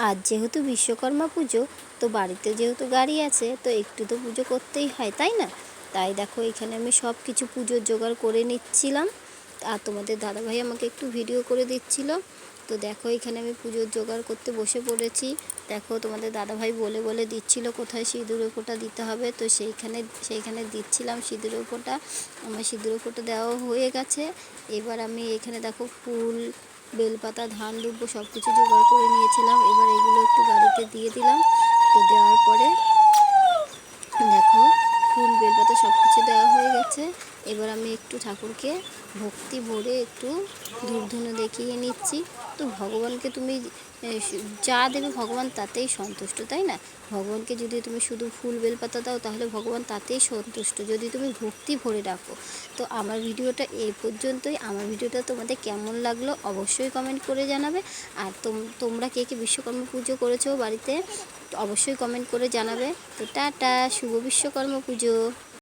আজ যেহেতু বিশ্বকর্মা পুজো, তো বাড়িতে যেহেতু গাড়ি আছে, তো একটু তো পুজো করতেই হয়, তাই না? তাই দেখো এখানে আমি সব কিছু পুজোর জোগাড় করে নিচ্ছিলাম, আর তোমাদের দাদাভাই আমাকে একটু ভিডিও করে দিচ্ছিল। তো দেখো এখানে আমি পুজোর জোগাড় করতে বসে পড়েছি। দেখো তোমাদের দাদাভাই বলে বলে দিচ্ছিল কোথায় সিঁদুরের ফোঁটা দিতে হবে, তো সেইখানে দিচ্ছিলাম সিঁদুরের ফোঁটা। আমার সিঁদুরের ফোঁটা দেওয়া হয়ে গেছে। এবার আমি এখানে দেখো ফুল, বেলপাতা, ধান দুব্বো সব কিছু জোগাড় করে নিয়েছিলাম। এবার এগুলো একটু গাড়িতে দিয়ে দিলাম। তো দেওয়ার পরে দেখো ফুল, বেলপাতা সব কিছু দেওয়া হয়ে গেছে। এবার আমি একটু ঠাকুরকে ভক্তি ভরে একটু ধূপধুনো দেখিয়ে নিচ্ছি। তো ভগবানকে তুমি যা দেবে ভগবান তাতেই সন্তুষ্ট, তাই না? ভগবানকে যদি তুমি শুধু ফুল বেলপাতা দাও তাহলে ভগবান তাতেই সন্তুষ্ট, যদি তুমি ভক্তি ভরে রাখো। তো আমার ভিডিওটা এই পর্যন্তই। আমার ভিডিওটা তোমাদের কেমন লাগলো অবশ্যই কমেন্ট করে জানাবে। আর তোমরা কে কে বিশ্বকর্মা পুজো করেছো বাড়িতে অবশ্যই কমেন্ট করে জানাবে। তো টাটা, শুভ বিশ্বকর্মা পুজো।